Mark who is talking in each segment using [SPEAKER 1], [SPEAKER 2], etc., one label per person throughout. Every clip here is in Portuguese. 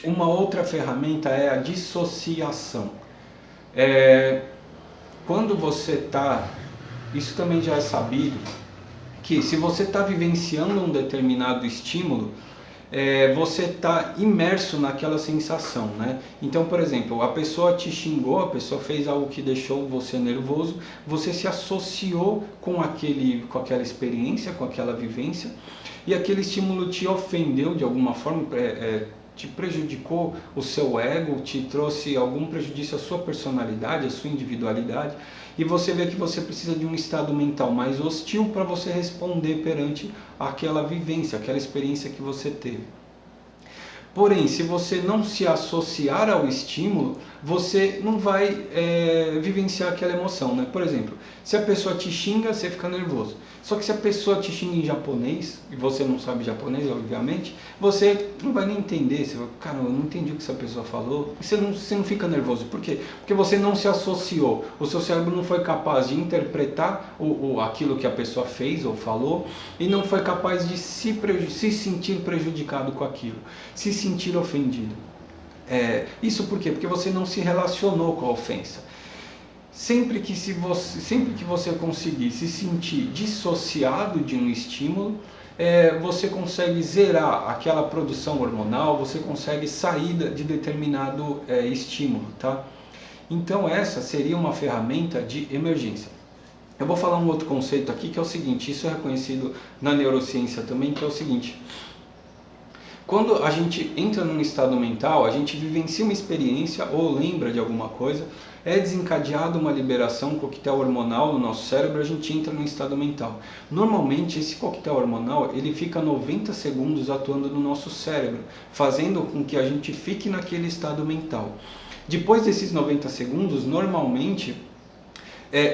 [SPEAKER 1] Uma outra ferramenta é a dissociação. Quando você está, isso também já é sabido, que se você está vivenciando um determinado estímulo, você está imerso naquela sensação, né? Então, por exemplo, a pessoa te xingou, a pessoa fez algo que deixou você nervoso, você se associou com aquela experiência, com aquela vivência, e aquele estímulo te ofendeu de alguma forma, te prejudicou o seu ego, te trouxe algum prejudício à sua personalidade, à sua individualidade, e você vê que você precisa de um estado mental mais hostil para você responder perante aquela vivência, aquela experiência que você teve. Porém, se você não se associar ao estímulo, você não vai vivenciar aquela emoção, né? Por exemplo, se a pessoa te xinga, você fica nervoso. Só que se a pessoa te xinga em japonês, e você não sabe japonês, obviamente, você não vai nem entender. Você vai, cara, eu não entendi o que essa pessoa falou. E você não fica nervoso. Por quê? Porque você não se associou. O seu cérebro não foi capaz de interpretar aquilo que a pessoa fez ou falou, e não foi capaz de se sentir prejudicado com aquilo, se sentir ofendido. Isso por quê? Porque você não se relacionou com a ofensa. Sempre que você conseguir se sentir dissociado de um estímulo, você consegue zerar aquela produção hormonal, você consegue sair de determinado estímulo, tá? Então essa seria uma ferramenta de emergência. Eu vou falar um outro conceito aqui que é o seguinte, isso é reconhecido na neurociência também, que é o seguinte: quando a gente entra num estado mental, a gente vivencia uma experiência ou lembra de alguma coisa, é desencadeada uma liberação, um coquetel hormonal no nosso cérebro, a gente entra num estado mental. Normalmente esse coquetel hormonal ele fica 90 segundos atuando no nosso cérebro, fazendo com que a gente fique naquele estado mental. Depois desses 90 segundos, normalmente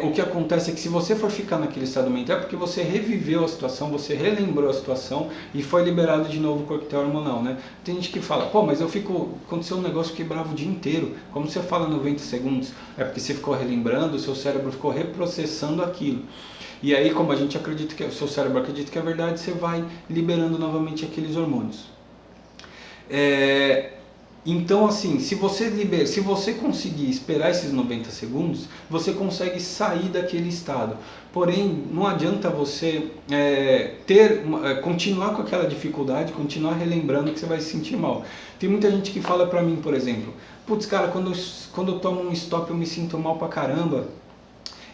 [SPEAKER 1] o que acontece é que se você for ficar naquele estado mental é porque você reviveu a situação, você relembrou a situação e foi liberado de novo o coquetel hormonal, né? Tem gente que fala, pô, mas aconteceu um negócio que bravo o dia inteiro. Como você fala 90 segundos? É porque você ficou relembrando, o seu cérebro ficou reprocessando aquilo. E aí, como a gente acredita que o seu cérebro acredita que é verdade, você vai liberando novamente aqueles hormônios. Então, assim, se você conseguir esperar esses 90 segundos, você consegue sair daquele estado. Porém, não adianta você continuar com aquela dificuldade, continuar relembrando que você vai se sentir mal. Tem muita gente que fala pra mim, por exemplo, putz, cara, quando eu tomo um stop eu me sinto mal pra caramba.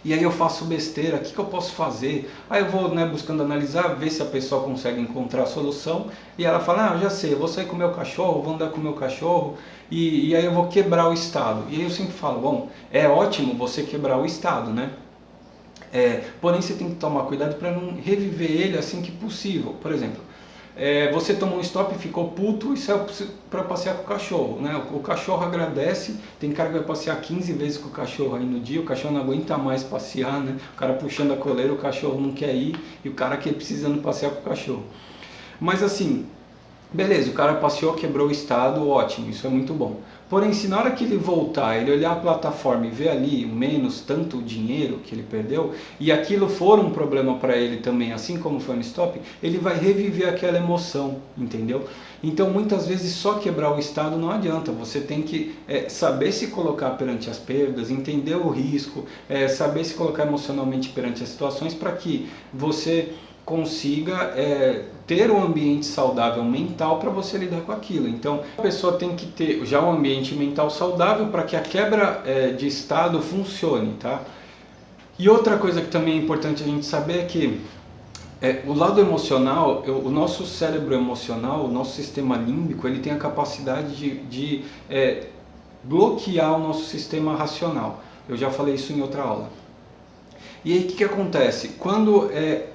[SPEAKER 1] E aí eu faço besteira, o que eu posso fazer? Aí eu vou buscando analisar, ver se a pessoa consegue encontrar a solução. E ela fala, já sei, eu vou sair com o meu cachorro, vou andar com o meu cachorro, e aí eu vou quebrar o estado. E aí eu sempre falo, bom, é ótimo você quebrar o estado, né? Porém você tem que tomar cuidado para não reviver ele assim que possível. Por exemplo, você tomou um stop, ficou puto e saiu para passear com o cachorro, né? O cachorro agradece, tem cara que vai passear 15 vezes com o cachorro aí no dia, o cachorro não aguenta mais passear, né? O cara puxando a coleira, o cachorro não quer ir e o cara que precisando passear com o cachorro. Mas assim, beleza, o cara passeou, quebrou o estado, ótimo, isso é muito bom. Porém, se na hora que ele voltar, ele olhar a plataforma e ver ali menos tanto dinheiro que ele perdeu, e aquilo for um problema para ele também, assim como foi no stop, ele vai reviver aquela emoção, entendeu? Então, muitas vezes, só quebrar o estado não adianta. Você tem que saber se colocar perante as perdas, entender o risco, saber se colocar emocionalmente perante as situações para que você consiga ter um ambiente saudável mental para você lidar com aquilo. Então a pessoa tem que ter já um ambiente mental saudável para que a quebra de estado funcione, tá? E outra coisa que também é importante a gente saber é que o lado emocional, o nosso cérebro emocional, o nosso sistema límbico, ele tem a capacidade de bloquear o nosso sistema racional. Eu já falei isso em outra aula. E aí o que acontece?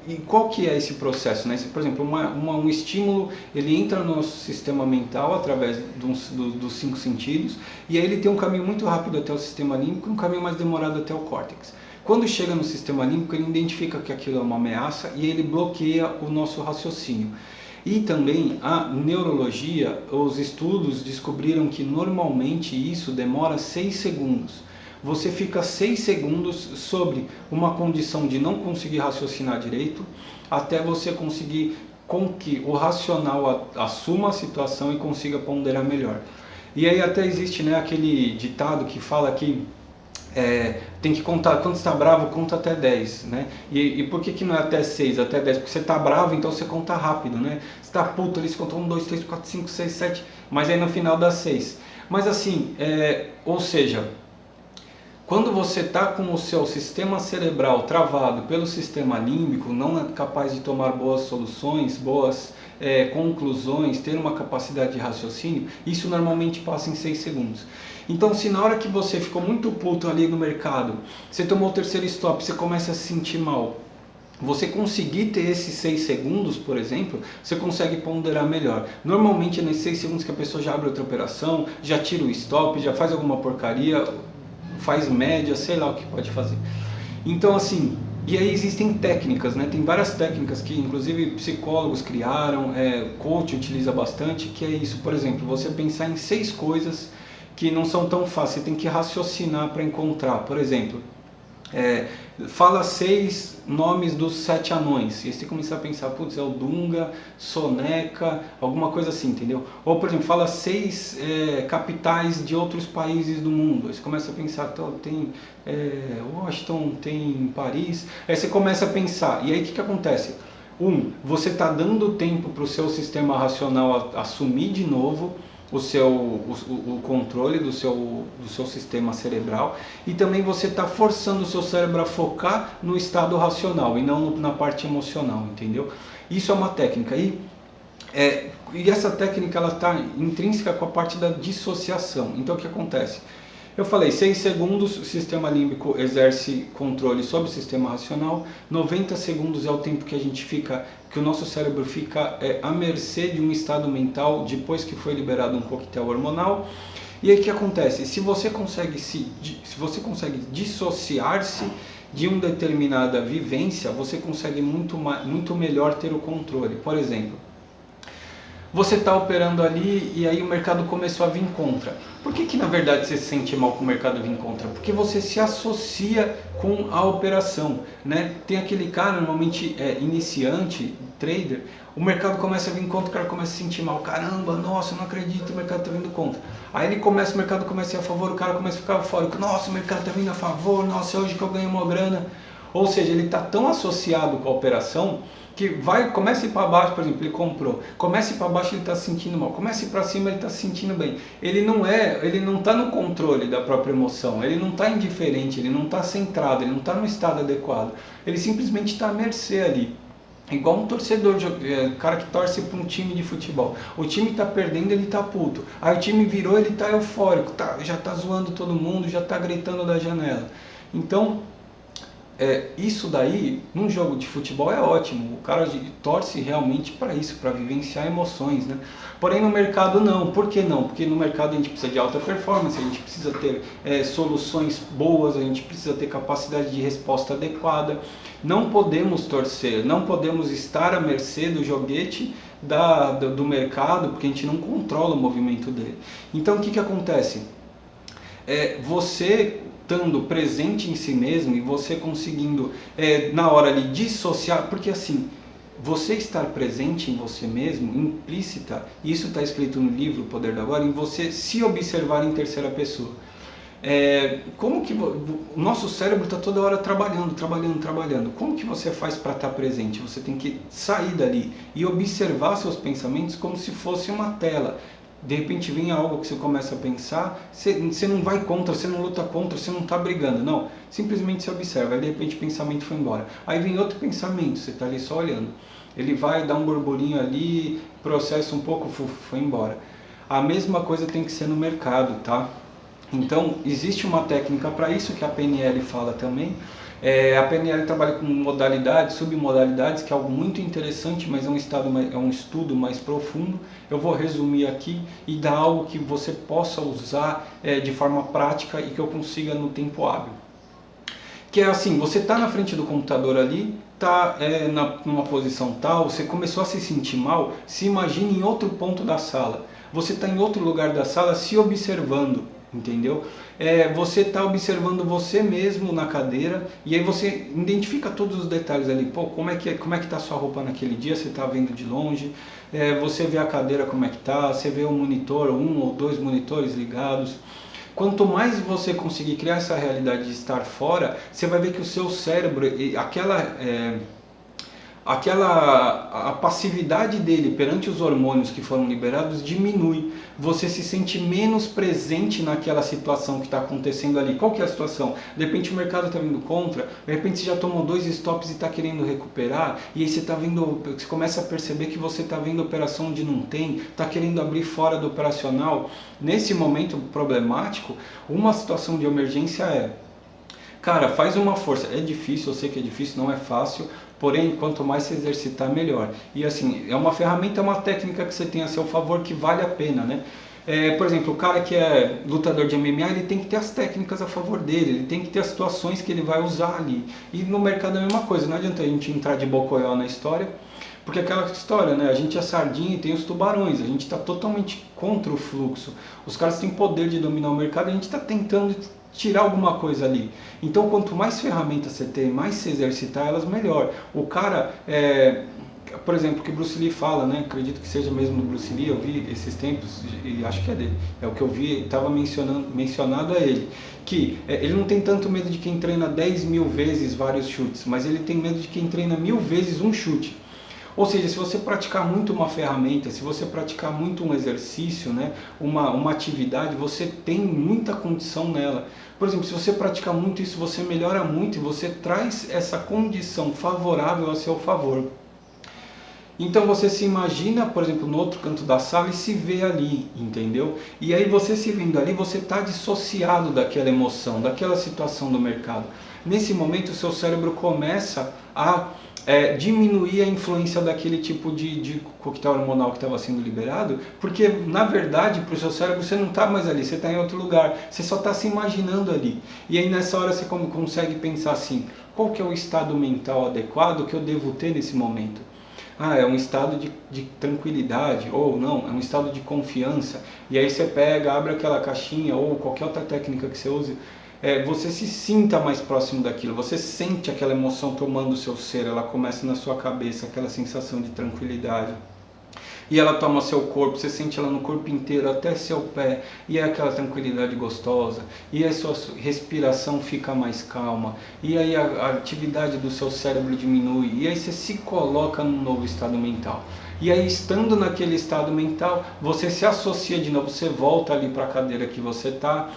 [SPEAKER 1] E qual que é esse processo, né? Por exemplo, um estímulo, ele entra no nosso sistema mental através dos 5 sentidos, e aí ele tem um caminho muito rápido até o sistema límbico e um caminho mais demorado até o córtex. Quando chega no sistema límbico, ele identifica que aquilo é uma ameaça e ele bloqueia o nosso raciocínio. E também a neurologia, os estudos descobriram que normalmente isso demora 6 segundos. Você fica 6 segundos sobre uma condição de não conseguir raciocinar direito, até você conseguir com que o racional assuma a situação e consiga ponderar melhor. E aí até existe, né, aquele ditado que fala que tem que contar, quando você está bravo, conta até 10, né? E por que não é até 6, até 10? Porque você está bravo, então você conta rápido, né? Você está puto ali, você conta 1, 2, 3, 4, 5, 6, 7, mas aí no final dá 6. Mas assim, ou seja, quando você está com o seu sistema cerebral travado pelo sistema límbico, não é capaz de tomar boas soluções, boas conclusões, ter uma capacidade de raciocínio, isso normalmente passa em 6 segundos. Então, se na hora que você ficou muito puto ali no mercado, você tomou o terceiro stop, você começa a se sentir mal, você conseguir ter esses 6 segundos, por exemplo, você consegue ponderar melhor. Normalmente é nesses 6 segundos que a pessoa já abre outra operação, já tira o stop, já faz alguma porcaria, faz média, sei lá o que pode fazer. Então assim, e aí existem técnicas, né? Tem várias técnicas que inclusive psicólogos criaram, coach utiliza bastante, que é isso, por exemplo, você pensar em 6 coisas que não são tão fáceis, você tem que raciocinar para encontrar. Por exemplo, fala 6 nomes dos 7 anões, e aí você começa a pensar, putz, é o Dunga, Soneca, alguma coisa assim, entendeu? Ou, por exemplo, fala 6 capitais de outros países do mundo, aí você começa a pensar, tem Washington, tem Paris, aí você começa a pensar, e aí o que acontece? Você está dando tempo para o seu sistema racional assumir de novo o controle do seu sistema cerebral, e também você está forçando o seu cérebro a focar no estado racional e não na parte emocional, entendeu? Isso é uma técnica. E essa técnica ela está intrínseca com a parte da dissociação. Então o que acontece? Eu falei, 6 segundos o sistema límbico exerce controle sobre o sistema racional, 90 segundos é o tempo que a gente fica, que o nosso cérebro fica à mercê de um estado mental depois que foi liberado um coquetel hormonal. E aí o que acontece? Se você consegue dissociar-se de uma determinada vivência, você consegue muito melhor ter o controle. Por exemplo, você está operando ali e aí o mercado começou a vir contra. Por que na verdade você se sente mal com o mercado vir contra? Porque você se associa com a operação, né? Tem aquele cara, normalmente iniciante, trader, o mercado começa a vir contra, o cara começa a se sentir mal. Caramba, nossa, eu não acredito, o mercado está vindo contra. Aí o mercado começa a ir a favor, o cara começa a ficar fora. Nossa, o mercado está vindo a favor, nossa, hoje que eu ganhei uma grana. Ou seja, ele está tão associado com a operação que começa a ir para baixo, por exemplo, ele comprou, começa a ir para baixo, ele está se sentindo mal, começa a ir para cima, ele está se sentindo bem. Ele não está no controle da própria emoção, ele não está indiferente, ele não está centrado, ele não está no estado adequado, ele simplesmente está à mercê ali. Igual um torcedor, cara que torce para um time de futebol. O time está perdendo, ele está puto. Aí o time virou, ele está eufórico, já está zoando todo mundo, já está gritando da janela. Então, isso daí, num jogo de futebol é ótimo, o cara torce realmente para isso, para vivenciar emoções, né? Porém no mercado não, por que não? Porque no mercado a gente precisa de alta performance, a gente precisa ter soluções boas, a gente precisa ter capacidade de resposta adequada, não podemos torcer, não podemos estar à mercê do joguete do mercado, porque a gente não controla o movimento dele. Então o que acontece? Você estando presente em si mesmo e você conseguindo na hora ali dissociar, porque assim, você estar presente em você mesmo, implícita, isso está escrito no livro O Poder do Agora, em você se observar em terceira pessoa. Como que o nosso cérebro está toda hora trabalhando. Como que você faz para estar presente? Você tem que sair dali e observar seus pensamentos como se fosse uma tela. De repente vem algo que você começa a pensar, você não vai contra, você não luta contra, você não está brigando, não. Simplesmente você observa, aí de repente o pensamento foi embora. Aí vem outro pensamento, você está ali só olhando. Ele vai dar um burburinho ali, processa um pouco, foi embora. A mesma coisa tem que ser no mercado, tá? Então, existe uma técnica para isso, que a PNL fala também. A PNL trabalha com modalidades, submodalidades, que é algo muito interessante, mas é um estudo mais profundo. Eu vou resumir aqui e dar algo que você possa usar de forma prática e que eu consiga no tempo hábil. Que é assim, você está na frente do computador ali, está numa posição tal, você começou a se sentir mal, se imagine em outro ponto da sala. Você está em outro lugar da sala se observando. entendeu? Você está observando você mesmo na cadeira e aí você identifica todos os detalhes ali. Pô, como é que tá a sua roupa naquele dia? Você está vendo de longe? Você vê a cadeira como é que tá? Você vê o monitor, um ou dois monitores ligados. Quanto mais você conseguir criar essa realidade de estar fora, você vai ver que o seu cérebro, a passividade dele perante os hormônios que foram liberados diminui. Você se sente menos presente naquela situação que está acontecendo ali. Qual que é a situação? De repente o mercado está vindo contra, de repente você já tomou 2 stops e está querendo recuperar, e aí você começa a perceber que você está vendo operação onde não tem, está querendo abrir fora do operacional. Nesse momento problemático, uma situação de emergência cara, faz uma força. É difícil, eu sei que é difícil, não é fácil, porém, quanto mais se exercitar, melhor. E assim, é uma ferramenta, é uma técnica que você tem a seu favor que vale a pena, né? Por exemplo, o cara que é lutador de MMA, ele tem que ter as técnicas a favor dele, ele tem que ter as situações que ele vai usar ali. E no mercado é a mesma coisa, não adianta a gente entrar de bocoió na história, porque aquela história, né? A gente é sardinha e tem os tubarões, a gente está totalmente contra o fluxo. Os caras têm poder de dominar o mercado, a gente está tentando tirar alguma coisa ali. Então, quanto mais ferramentas você tem, mais se exercitar elas, melhor. O cara, por exemplo, que Bruce Lee fala, né? Acredito que seja mesmo do Bruce Lee, eu vi esses tempos e acho que é dele. É o que eu vi, estava mencionado a ele. Que ele não tem tanto medo de quem treina 10 mil vezes vários chutes, mas ele tem medo de quem treina 1000 vezes um chute. Ou seja, se você praticar muito uma ferramenta, se você praticar muito um exercício, né, uma atividade, você tem muita condição nela. Por exemplo, se você praticar muito isso, você melhora muito e você traz essa condição favorável a seu favor. Então você se imagina, por exemplo, no outro canto da sala e se vê ali, entendeu? E aí você se vendo ali, você está dissociado daquela emoção, daquela situação do mercado. Nesse momento o seu cérebro começa a diminuir a influência daquele tipo de coquetel hormonal que estava sendo liberado, porque na verdade para o seu cérebro você não está mais ali, você está em outro lugar, você só está se imaginando ali. E aí nessa hora você consegue pensar assim, qual que é o estado mental adequado que eu devo ter nesse momento? É um estado de tranquilidade, ou não, é um estado de confiança. E aí você pega, abre aquela caixinha, ou qualquer outra técnica que você use, você se sinta mais próximo daquilo, você sente aquela emoção tomando o seu ser, ela começa na sua cabeça, aquela sensação de tranquilidade. E ela toma seu corpo, você sente ela no corpo inteiro, até seu pé, e é aquela tranquilidade gostosa, e a sua respiração fica mais calma, e aí a atividade do seu cérebro diminui, e aí você se coloca num novo estado mental. E aí, estando naquele estado mental, você se associa de novo, você volta ali para a cadeira que você está,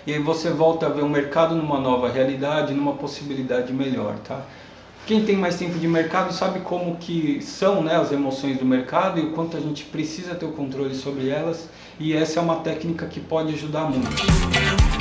[SPEAKER 1] e aí você volta a ver o mercado numa nova realidade, numa possibilidade melhor, tá? Quem tem mais tempo de mercado sabe como que são, né, as emoções do mercado e o quanto a gente precisa ter o controle sobre elas, e essa é uma técnica que pode ajudar muito.